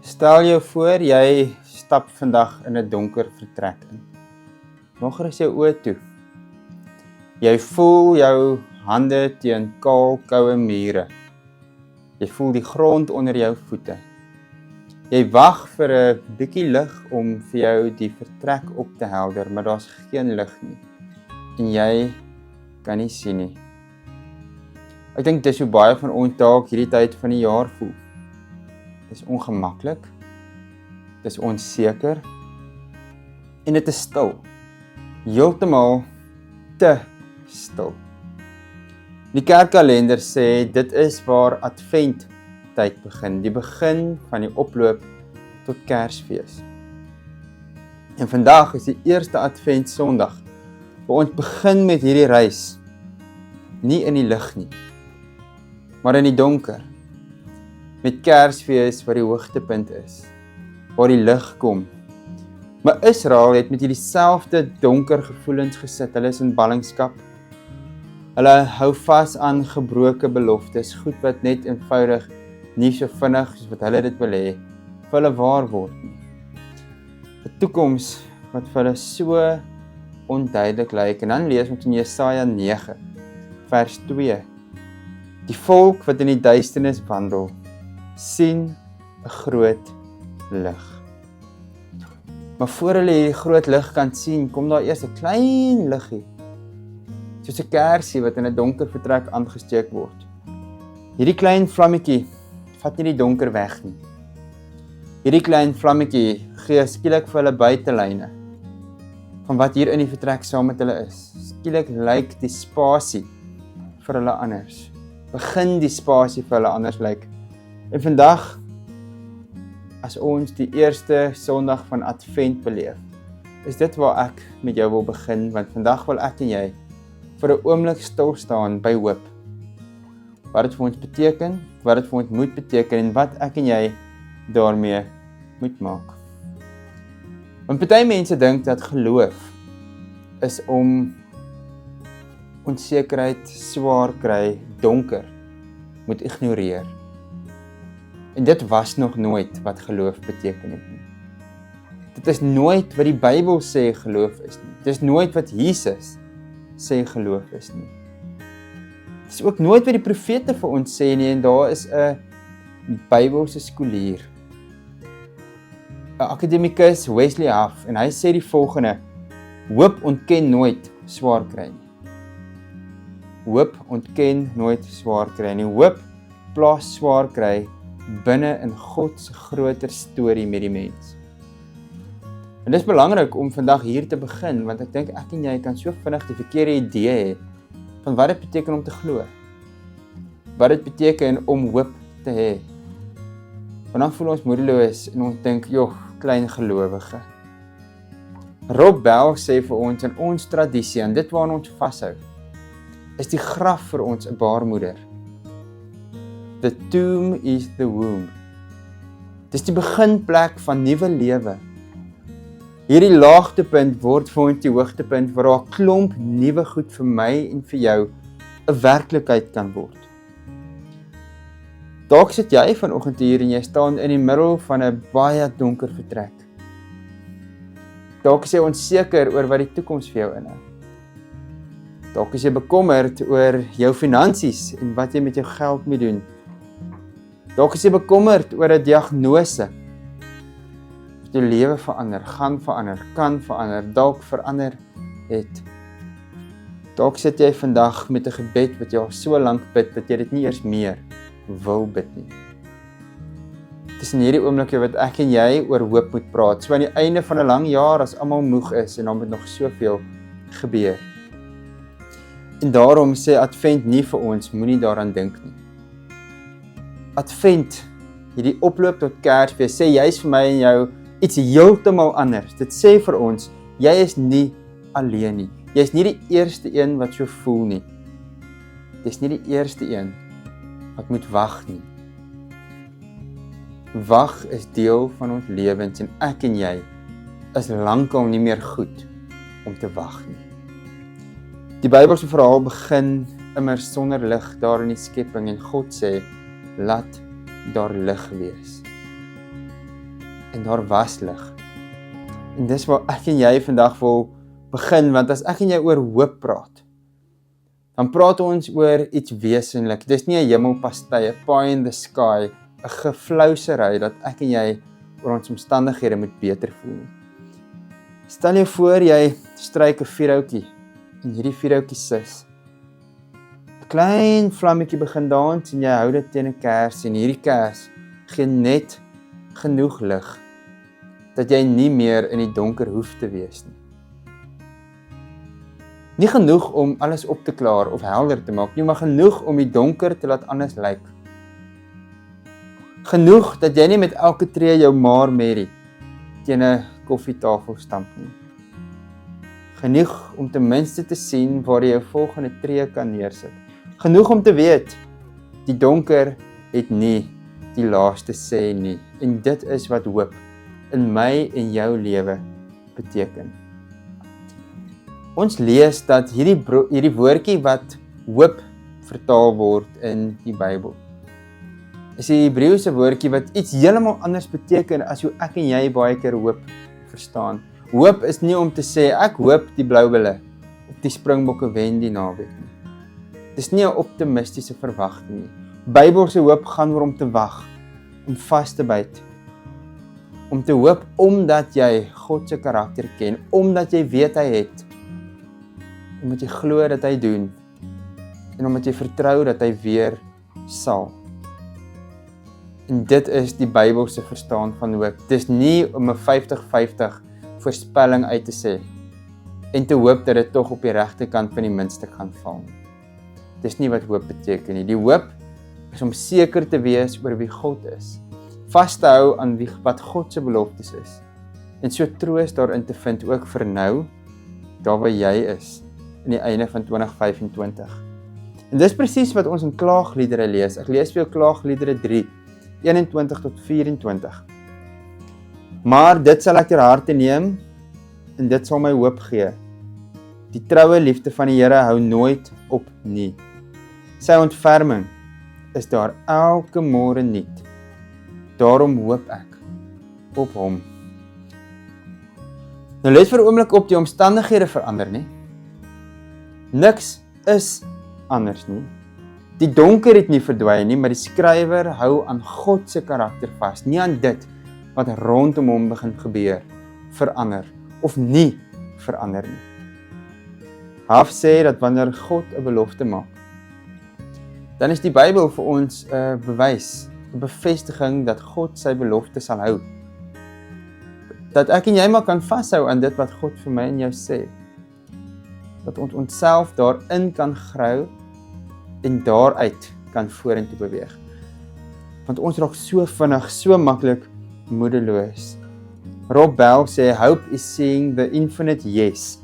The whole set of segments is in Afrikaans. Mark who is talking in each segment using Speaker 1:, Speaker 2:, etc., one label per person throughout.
Speaker 1: Stel jou voor, jy stap vandag in 'n donker vertrek in. Nog is jou oë toe. Jy voel jou hande teen kaal, koue mure. Jy voel die grond onder jou voete. Jy wag vir 'n bietjie lig om vir jou die vertrek op te helder, maar daar's geen lig nie. En jy kan nie sien nie. Ek dink dis hoe baie van ons dalk hierdie tyd van die jaar voel. Dis ongemaklik, dis onseker en dit is stil. Heeltemal te stil. Die kerkkalender sê dit is waar Advent tyd begin, die begin van die oploop tot Kersfees. En vandag is die eerste Advent Sondag, waar ons begin met hierdie reis, nie in die lig nie, maar in die donker. Met Kersfees wat die hoogtepunt is, waar die lig kom. Maar Israel het met hierdie selfde donker gevoelens gesit. Hulle is in ballingskap. Hulle hou vas aan gebroke beloftes, goed wat net eenvoudig nie so vinnig soos wat hulle dit wil hê, vir hulle waar word nie. 'n Toekoms wat vir hulle so onduidelik lyk. En dan lees ons in Jesaja 9, vers 2. Die volk wat in die duisternis wandel, sien 'n groot lig. Maar voor hulle hierdie groot lig kan sien, kom daar eers 'n klein liggie, soos 'n kersie wat in 'n donker vertrek aangesteek word. Hierdie klein vlammetjie vat nie die donker weg nie. Hierdie klein vlammetjie gee skielik vir hulle buitelyne van wat hier in die vertrek saam met hulle is. Skielik lyk die spasie vir hulle anders. Begin die spasie vir hulle anders lyk. En vandag, as ons die eerste Sondag van Advent beleef, is dit waar ek met jou wil begin, want vandag wil ek en jy vir 'n oomblik stil staan by hoop. Wat dit vir ons beteken, wat dit vir ons moet beteken en wat ek en jy daarmee moet maak. Want party mense dink dat geloof is om onsekerheid, swaar kry, donker moet ignoreer. En dit was nog nooit wat geloof beteken het nie. Dit is nooit wat die Bybel sê geloof is nie. Dit is nooit wat Jesus sê geloof is nie. Dit is ook nooit wat die profete vir ons sê nie, en daar is 'n Bybelse skoolier, 'n akademikus, Wesley Huff, en hy sê die volgende: hoop ontken nooit swaar kry nie. Hoop ontken nooit swaar kry nie. Hoop plaas swaar kry binne in God se groter storie met die mens. En dit is belangrik om vandag hier te begin, want ek dink ek en jy kan so vinnig die verkeerde idee hê van wat dit beteken om te glo. Wat dit beteken om hoop te hê. Want dan voel ons moedeloos en ons dink, joh, klein gelowige. Rob Bell sê vir ons in ons tradisie, en dit waaraan ons vashou, is die graf vir ons 'n baarmoeder. The tomb is the womb. Dis die beginplek van nuwe lewe. Hierdie laagtepunt word vir ons die hoogtepunt waar 'n klomp nuwe goed vir my en vir jou 'n werklikheid kan word. Dalk sit jy vanoggend hier en jy staan in die middel van 'n baie donker vertrek. Dalk is jy onseker oor wat die toekoms vir jou inhou. Dalk is jy bekommerd oor jou finansies en wat jy met jou geld moet doen. Dalk is jy bekommerd oor 'n diagnose. Jou lewe verander, gaan verander, kan verander, dalk verander het. Dalk sit jy vandag met 'n gebed wat jy al so lank bid, dat jy dit nie eers meer wil bid nie. Dit is in hierdie oomblikke wat ek en jy oor hoop moet praat, so aan die einde van 'n lang jaar, as almal moeg is, en dan moet nog soveel gebeur. En daarom sê Advent nie vir ons, moenie daaraan dink nie. Advent, hierdie oploop tot Kersfees, sê juist vir my en jou iets heeltemal anders. Dit sê vir ons, jy is nie alleen nie. Jy is nie die eerste een wat so voel nie. Jy is nie die eerste een wat moet wag nie. Wag is deel van ons lewens en ek en jy is lankal nie meer goed om te wag nie. Die Bybelse verhaal begin immer sonder lig daar in die skepping en God sê, laat daar lig wees. en daar was lig. En dis waar ek en jy vandag wil begin, want as ek en jy oor hoop praat, dan praat ons oor iets wesenlik. Dis nie 'n hemelpastei, 'n pie in the sky, 'n geflousery dat ek en jy oor ons omstandighede moet beter voel nie. Stel jou voor jy stryk 'n vuurhoutjie en hierdie vuurhoutjie sis. 'n Klein vlammetjie begin dans en jy hou dit teen 'n kers en hierdie kers gee net genoeg lig dat jy nie meer in die donker hoef te wees nie. Nie genoeg om alles op te klaar of helder te maak nie, maar genoeg om die donker te laat anders lyk. Genoeg dat jy nie met elke tree jou maar merrie teen 'n koffietafel stamp nie. Genoeg om ten minste te sien waar jy jou volgende tree kan neersit. Genoeg om te weet, die donker het nie die laaste sê nie. En dit is wat hoop in my en jou lewe beteken. Ons lees dat hierdie woordjie wat hoop vertaal word in die Bybel, is 'n Hebreëse woordjie wat iets heeltemal anders beteken as hoe ek en jy baie keer hoop verstaan. Hoop is nie om te sê, ek hoop die Blou Bulle of die Springbokke wen die naweek nie. Dis nie 'n optimistiese verwagting nie. Bybelse hoop gaan oor om te wag, om vas te byt, om te hoop omdat jy God se karakter ken, omdat jy weet hy het, omdat jy glo dat hy doen, en omdat jy vertrou dat hy weer sal. En dit is die Bybelse verstaan van hoop. Dis nie om 'n 50-50 voorspelling uit te sê, en te hoop dat dit tog op die regte kant van die muntstuk gaan val. Dis nie wat hoop beteken nie. Die hoop is om seker te wees oor wie God is, vas te hou aan wat God se beloftes is, en so troos daarin te vind ook vir nou, daar waar jy is, in die einde van 2025. En dis presies wat ons in Klaagliedere lees. Ek lees vir jou Klaagliedere 3, 21 tot 24. Maar dit sal ek ter harte neem, en dit sal my hoop gee. Die troue liefde van die Here hou nooit op nie. Sy ontferming is daar elke môre nuut. Daarom hoop ek op hom. Nou let vir 'n oomblik op, die omstandighede verander nie. Niks is anders nie. Die donker het nie verdwyn nie, maar die skrywer hou aan God se karakter vas, nie aan dit wat rondom hom begin gebeur, verander of nie verander nie. Haf sê dat wanneer God 'n belofte maak, dan is die Bybel vir ons 'n bewys, 'n bevestiging dat God sy belofte sal hou. Dat ek en jy maar kan vashou aan dit wat God vir my en jou sê. Dat ons onsself daarin kan grou en daaruit kan vorentoe beweeg. Want ons raak so vinnig, so maklik moedeloos. Rob Bell sê, hope is seeing the infinite yes,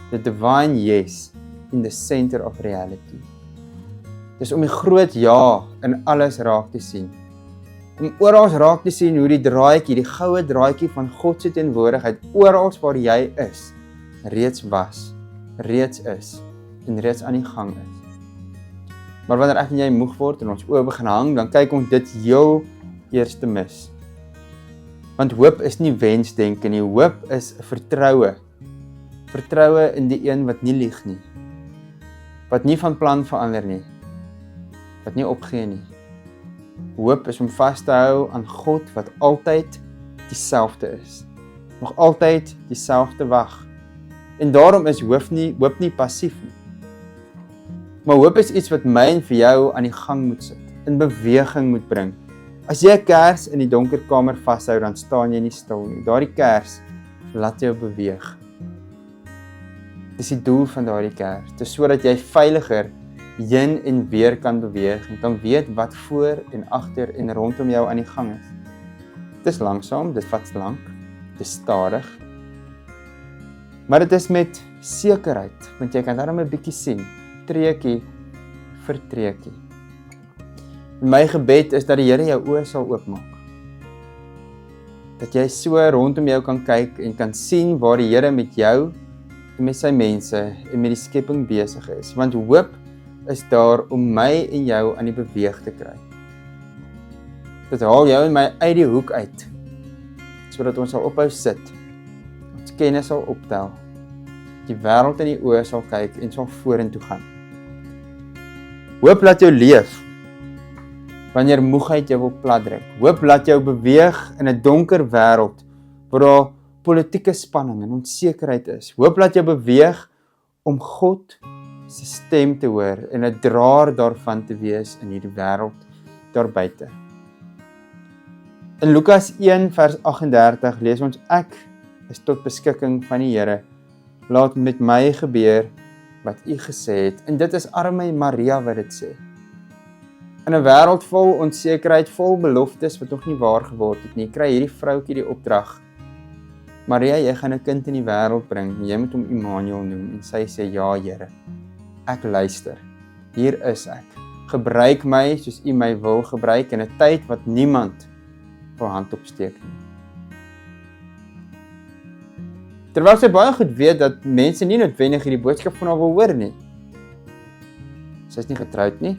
Speaker 1: the divine yes in the center of reality. Dis om die groot ja in alles raak te sien. Om oral raak te sien hoe die draadjie, die goue draadjie van God se teenwoordigheid, oral waar jy is, reeds was, reeds is en reeds aan die gang is. Maar wanneer ek en jy moeg word en ons oë begin hang, dan kyk ons dit heel eers te mis. Want hoop is nie wensdenke nie, hoop is 'n vertroue. Vertroue in die een wat nie lieg nie. Wat nie van plan verander nie. Wat nie opgee nie. Hoop is om vas te hou aan God wat altyd dieselfde is. Nog altyd dieselfde wag. En daarom is hoop nie passief nie. Maar hoop is iets wat my en vir jou aan die gang moet sit, in beweging moet bring. As jy 'n kers in die donker kamer vashou, dan staan jy nie stil nie. Daardie kers laat jou beweeg. Dis die doel van daardie kers, dis sodat jy veiliger heen en weer kan beweeg en kan weet wat voor en agter en rondom jou aan die gang is. Dis langsaam, dit vat lank, dis stadig. Maar dit is met sekerheid, want jy kan daarom 'n bietjie sien, treukie vir treukie. My gebed is dat die Here jou oë sal oopmaak. Dat jy so rondom jou kan kyk en kan sien waar die Here met jou en met sy mense en met die skepping besig is. Want hoop is daar om my en jou aan die beweeg te kry. Dit haal jou en my uit die hoek uit sodat ons sal ophou sit, ons kennis sal optel, die wêreld in die oë sal kyk en sal vorentoe gaan. Hoop laat jou leef, wanneer moegheid jou wil platdruk. Hoop laat jou beweeg in 'n donker wêreld, waar daar politieke spanning en onsekerheid is. Hoop laat jou beweeg om God se stem te hoor en 'n draer daarvan te wees in hierdie wêreld daar buite. In Lukas 1 vers 38 lees ons: Ek is tot beskikking van die Here. Laat met my gebeur wat U gesê het. En dit is arme Maria wat dit sê. In 'n wêreld vol onsekerheid, vol beloftes wat nog nie waar geword het nie, kry hierdie vroutjie die opdrag: Maria, jy gaan 'n kind in die wêreld bring, en jy moet hom Immanuel noem. En sy sê: Ja, Here, ek luister. Hier is ek. Gebruik my soos U my wil gebruik in 'n tyd wat niemand wil hand opsteek nie. Terwyl sy baie goed weet dat mense nie noodwendig hierdie boodskap van haar wil hoor nie. Sy is nie getroud nie.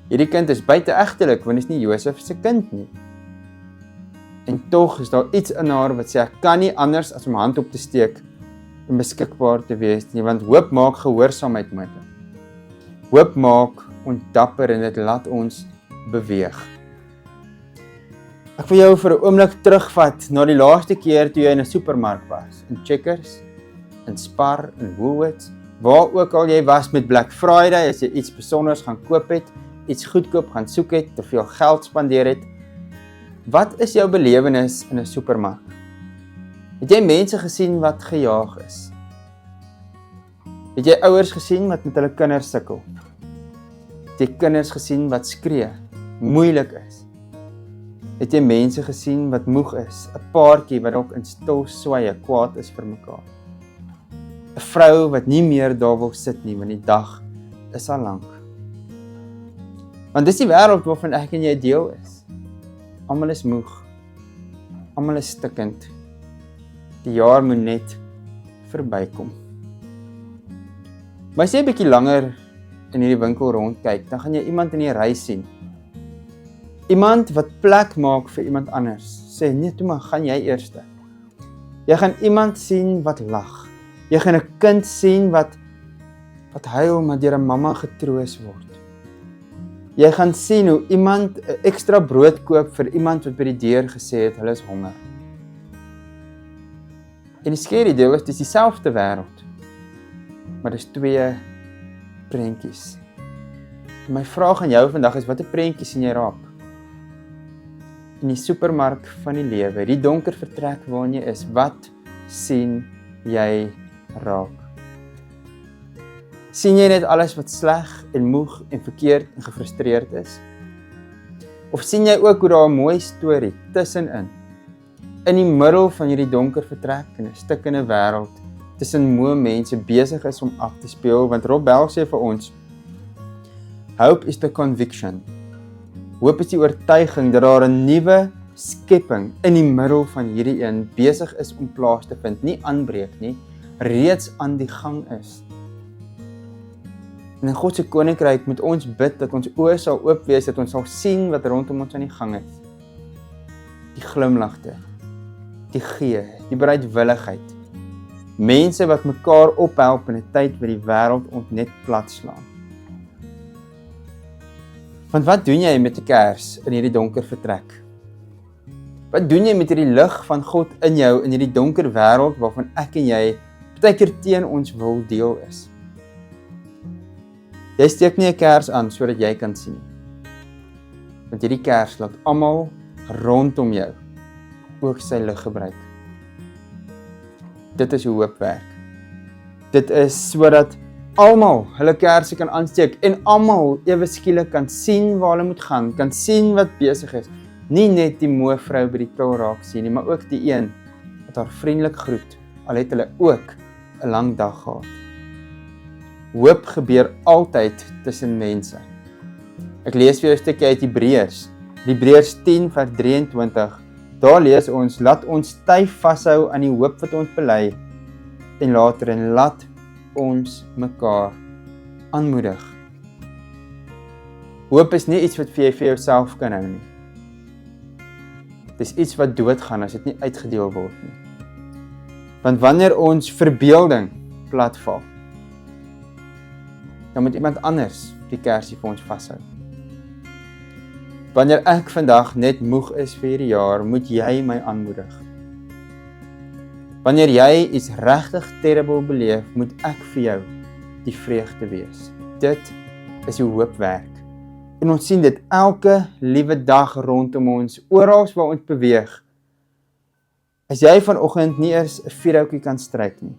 Speaker 1: Hierdie kind is buiteegtelik, want dit is nie Josef se kind nie. En tog is daar iets in haar wat sê, ek kan nie anders as om hand op te steek en beskikbaar te wees nie, want hoop maak gehoorsaamheid moontlik. Hoop maak ons dapper en dit laat ons beweeg. Ek wil jou vir 'n oomblik terugvat na die laaste keer toe jy in 'n supermark was, in Checkers, in Spar, in Woolworths, waar ook al jy was met Black Friday, as jy iets besonders gaan koop het, iets goedkoop gaan soek het, te veel geld spandeer het. Wat is jou belewenis in 'n supermark? Het jy mense gesien wat gejaag is? Het jy ouers gesien wat met hulle kinders sukkel? Het jy kinders gesien wat skree, moeilik is? Het jy mense gesien wat moeg is, 'n paartjie wat dalk in stil swye kwaad is vir mekaar? 'n Vrou wat nie meer daar wil sit nie, want die dag is al lank. Want dis die wêreld waarvan ek en jy deel is. Almal is moeg. Almal is stikkend. Die jaar moet net verbykom. Maar as jy 'n bietjie langer in hierdie winkel rondkyk, dan gaan jy iemand in die ry sien. Iemand wat plek maak vir iemand anders. Sê, nee, toe maar, gaan jy eerste. Jy gaan iemand sien wat lag. Jy gaan 'n kind sien wat huil, maar deur 'n mamma getroos word. Jy gaan sien hoe iemand 'n ekstra brood koop vir iemand wat by die deur gesê het, hulle is honger. En die skerry deel is, dis dieselfde wêreld, maar dis twee prentjies. En my vraag aan jou vandag is, watter prentjie sien jy raak? In die supermark van die lewe, die donker vertrek waarin jy is, wat sien jy raak? Sien jy net alles wat sleg en moeg en verkeerd en gefrustreerd is? Of sien jy ook hoe daar 'n mooi storie tussenin, in die middel van hierdie donker vertrek en 'n stikkende wêreld, tussen moe mense besig is om af te speel, want Rob Bell sê vir ons, hope is the conviction. Hoop is die oortuiging dat daar 'n nuwe skepping in die middel van hierdie een besig is om plaas te vind, nie aanbreek nie, reeds aan die gang is. En in God se koninkryk moet ons bid dat ons oë sal oop wees, dat ons sal sien wat rondom ons aan die gang is. Die glimlagte, die gee, die bereidwilligheid. Mense wat mekaar ophelp in 'n tyd wat die wêreld ons net plat slaan. Want wat doen jy met 'n kers in hierdie donker vertrek? Wat doen jy met hierdie lig van God in jou in hierdie donker wêreld waarvan ek en jy baie keer teen ons wil deel is? Jy steek nie 'n kers aan sodat jy kan sien nie. Want hierdie kers laat almal rondom jou ook sy lig gebruik. Dit is hoe hoop werk. Dit is sodat almal hulle kersse kan aansteek en almal ewe skielik kan sien waar hulle moet gaan, kan sien wat besig is. Nie net die moe vrou by die til raak sien nie, maar ook die een wat haar vriendelik groet, al het hulle ook 'n lang dag gehad. Hoop gebeur altyd tussen mense. Ek lees vir jou 'n stukkie uit Hebreërs 10 vers 23. Daar lees ons, laat ons styf vashou aan die hoop wat ons bely en laat ons mekaar aanmoedig. Hoop is nie iets wat jy vir jouself kan hou nie. Dis iets wat doodgaan as dit nie uitgedeel word nie. Want wanneer ons verbeelding platval, dan moet iemand anders die kersie vir ons vashou. Wanneer ek vandag net moeg is vir hierdie jaar, moet jy my aanmoedig. Wanneer jy iets regtig terrible beleef, moet ek vir jou die vreugde wees. Dit is hoe hoop werk. En ons sien dit elke liewe dag rondom ons, oral waar ons beweeg. As jy vanoggend nie eers 'n vuurhoutjie kan stryk nie,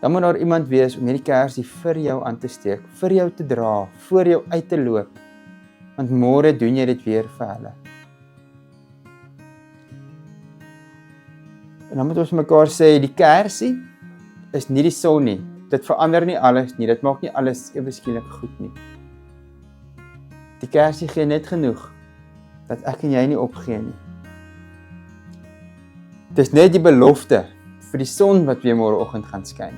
Speaker 1: dan moet daar iemand wees om hierdie kersie vir jou aan te steek, vir jou te dra, voor jou uit te loop, want môre doen jy dit weer vir hulle. En dan moet ons mekaar sê, die kersie is nie die son nie, dit verander nie alles nie, dit maak nie alles ewe skielik goed nie. Die kersie gee net genoeg, dat ek en jy nie opgee nie. Dis net die belofte vir die son wat weer môreoggend gaan skyn.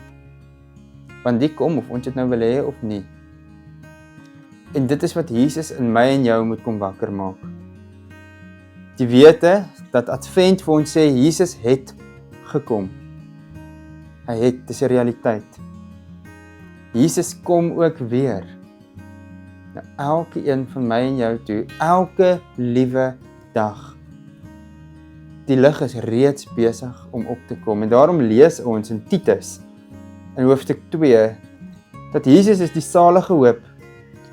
Speaker 1: Want die kom of ons dit nou wil hê of nie. En dit is wat Jesus in my en jou moet kom wakker maak. Die wete dat Advent vir ons sê, Jesus het gekom. Hy het, dis 'n realiteit. Jesus kom ook weer. Nou, elke een van my en jou toe, elke liewe dag. Die lig is reeds besig om op te kom. En daarom lees ons in Titus, in hoofstuk 2, dat Jesus is die salige hoop,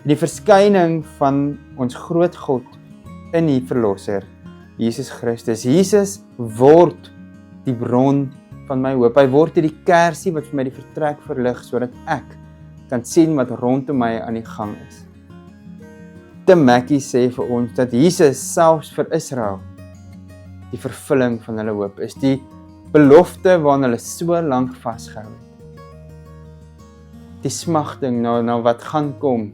Speaker 1: die verskyning van ons groot God in die Verlosser, Jesus Christus. Jesus word die bron van my hoop. Hy word die kersie wat vir my die vertrek verlig, sodat ek kan sien wat rondom my aan die gang is. Tim Mackie sê vir ons dat Jesus selfs vir Israel die vervulling van hulle hoop is, die belofte waaraan hulle so lank vasgehou het. Die smagting na wat gaan kom.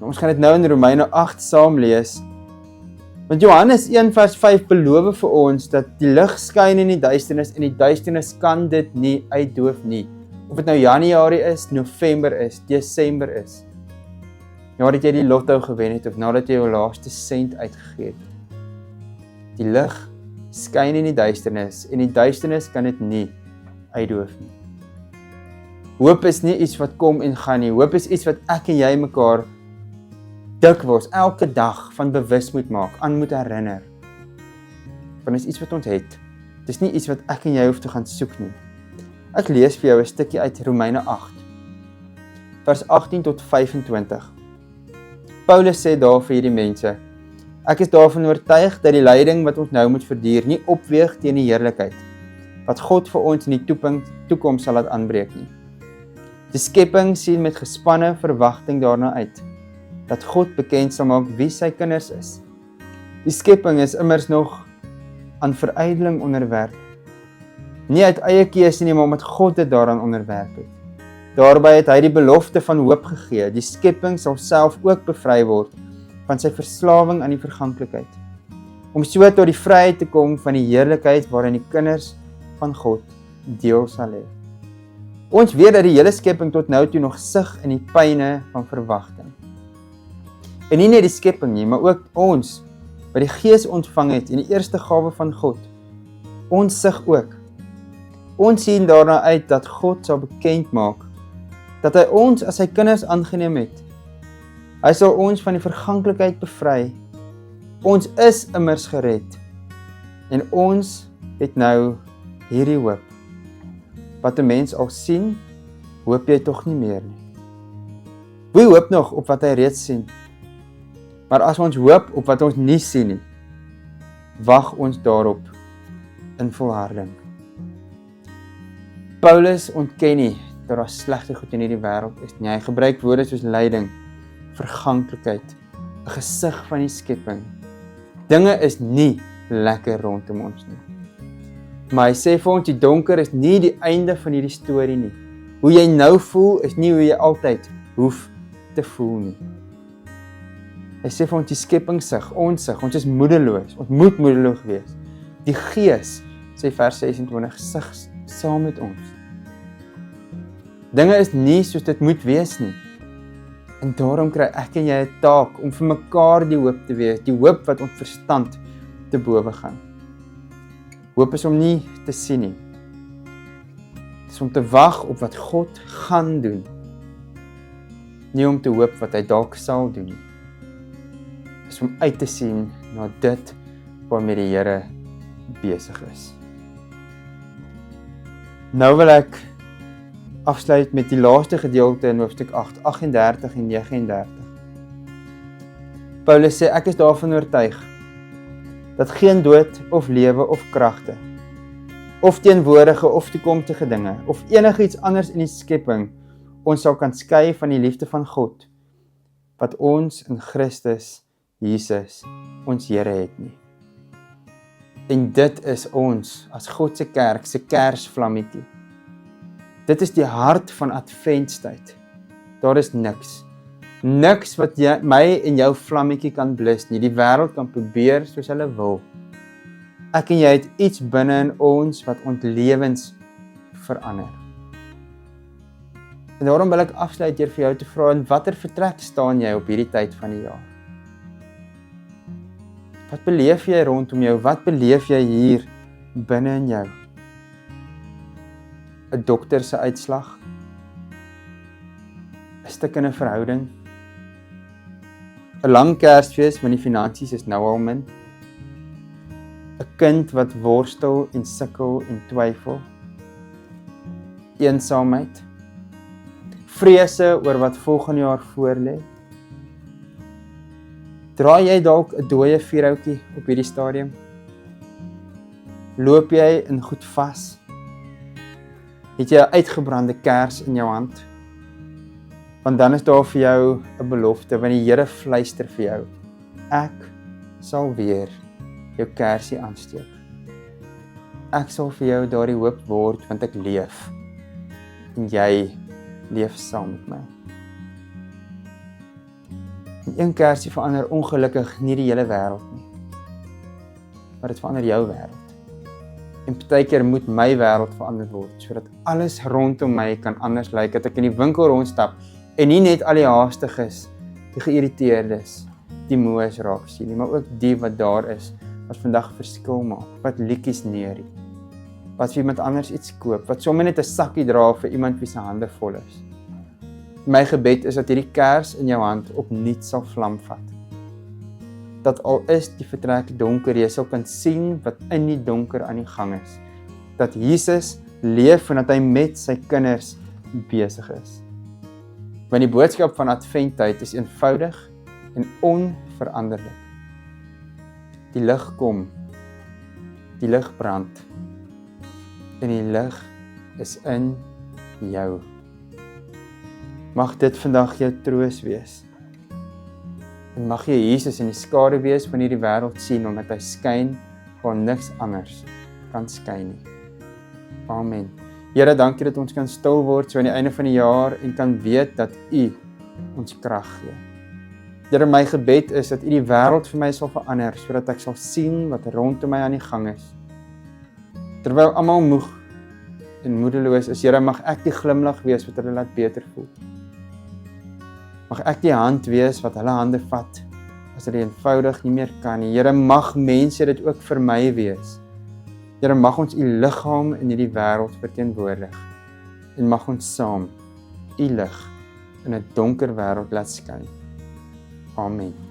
Speaker 1: Ons gaan dit nou in Romeine 8 saam lees. Want Johannes 1 vers 5 beloof vir ons dat die lig skyn in die duisternis en die duisternis kan dit nie uitdoof nie. Of dit nou Januarie is, November is, Desember is. Nadat jy die lotto gewen het of nadat jy jou laaste sent uitgegee het. Die lig skyn in die duisternis en die duisternis kan dit nie uitdoof nie. Hoop is nie iets wat kom en gaan nie. Hoop is iets wat ek en jy mekaar dikwels elke dag van bewus moet maak, aan moet herinner. Want dit is iets wat ons het. Dit is nie iets wat ek en jy hoef te gaan soek nie. Ek lees vir jou 'n stukkie uit Romeine 8, vers 18 tot 25. Paulus sê daar vir hierdie mense, ek is daarvan oortuig dat die lyding wat ons nou moet verduur nie opweeg teen die heerlikheid, wat God vir ons in die toekoms sal laat aanbreek nie. Die skepping sien met gespanne verwagting daarna uit, dat God bekend sal maak wie sy kinders is. Die skepping is immers nog aan verydeling onderwerp. Nie uit eie keuse nie, maar omdat God dit daaraan onderwerp het. Daarby het hy die belofte van hoop gegee. Die skepping sal self ook bevry word van sy verslawing aan die verganklikheid, om so tot die vryheid te kom van die heerlikheid waarin die kinders van God deel sal hê. Ons weet dat die hele skepping tot nou toe nog sug in die pyne van verwagting. En nie net die skepping nie, maar ook ons, wat die Gees ontvang het en die eerste gawe van God. Ons sug ook. Ons sien daarna uit dat God sal bekend maak, dat hy ons as sy kinders aangeneem het. Hy sal ons van die verganklikheid bevry. Ons is immers gered. En ons het nou hierdie hoop. Wat 'n mens al sien, hoop jy tog nie meer nie. Wie hoop nog op wat hy reeds sien? Maar as ons hoop op wat ons nie sien nie, wag ons daarop in volharding. Paulus ontken nie dat daar slegte goed in hierdie wêreld is nie. Hy gebruik woorde soos lyding, verganklikheid, 'n gesig van die skepping. Dinge is nie lekker rondom ons nie. Maar hy sê vir ons, die donker is nie die einde van hierdie storie nie. Hoe jy nou voel, is nie hoe jy altyd hoef te voel nie. Hy sê vir ons, die skepping sug, ons is moedeloos, ons moet moedeloos wees. Die Gees, sê vers 26, sug saam met ons. Dinge is nie soos dit moet wees nie. En daarom kry ek en jy 'n taak om vir mekaar die hoop te wees, die hoop wat ons verstand te bowe gaan. Hoop is om nie te sien nie. Dit is om te wag op wat God gaan doen. Nie om te hoop wat hy dalk sal doen nie. Dit is om uit te sien na dit waarmee die Here besig is. Nou wil ek afsluit met die laaste gedeelte in hoofstuk 8, 38 en 39. Paulus sê, ek is daarvan oortuig, dat geen dood of lewe of kragte, of teenwoordige of toekomstige dinge, of enigiets anders in die skepping, ons sal kan skei van die liefde van God, wat ons in Christus Jesus, ons Here het nie. En dit is ons, as God se kerk, se kersvlammetjie. Dit is die hart van adventstyd. Daar is niks. Niks wat my en jou vlammetjie kan blus nie. Die wêreld kan probeer soos hulle wil. Ek en jy het iets binne in ons wat ons lewens verander. En daarom wil ek afsluit deur vir jou te vra, in watter vertrek staan jy op hierdie tyd van die jaar? Wat beleef jy rondom jou? Wat beleef jy hier binne in jou? 'n dokter se uitslag? 'n stuk in 'n verhouding? 'n lang Kersfees want die finansies is nou al min? 'n kind wat worstel en sukkel en twyfel? Eensaamheid? Vrese oor wat volgende jaar voorlê? Draai jy dalk 'n dooie vuurhoutjie op hierdie stadium? Loop jy in goed vas? Het jy 'n uitgebrande kers in jou hand? Want dan is daar vir jou 'n belofte, want die Here fluister vir jou. Ek sal weer jou kersie aansteek. Ek sal vir jou daardie hoop word, want ek leef. En jy leef saam met my. En een kersie verander ongelukkig nie die hele wêreld nie. Maar dit verander jou wêreld. En partykeer moet my wêreld verander word, sodat alles rondom my kan anders lyk, dat ek in die winkel rondstap, en nie net al die haastiges, die geïrriteerdes, die moes raak sien nie, maar ook die wat daar is, wat vandag verskil maak, wat liedjies neerie, wat vir iemand anders iets koop, wat sommer net 'n sakkie dra vir iemand wie se hande vol is. My gebed is dat hierdie kers in jou hand opnuut sal vlam vat. Dat al is die vertrek donker, jy sal kan sien wat in die donker aan die gang is. Dat Jesus leef en dat hy met sy kinders besig is. Want die boodskap van adventtyd is eenvoudig en onveranderlik. Die lig kom, die lig brand, en die lig is in jou. Mag dit vandag jou troos wees. En mag jy Jesus in die skadu wees van hierdie wêreld sien, omdat hy skyn waar niks anders kan skyn nie. Amen. Here, dankie dat ons kan stil word so aan die einde van die jaar en kan weet dat U ons krag gee. Here, my gebed is dat U die wêreld vir my sal verander, sodat ek sal sien wat rondom my aan die gang is. Terwyl almal moeg en moedeloos is, Here, mag ek die glimlag wees wat hulle laat beter voel. Mag ek die hand wees wat hulle hande vat, as hulle eenvoudig nie meer kan nie. Here, mag mense dit ook vir my wees. Here, mag ons U liggaam in hierdie wêreld verteenwoordig. En mag ons saam U lig in 'n donker wêreld laat skyn. Amen.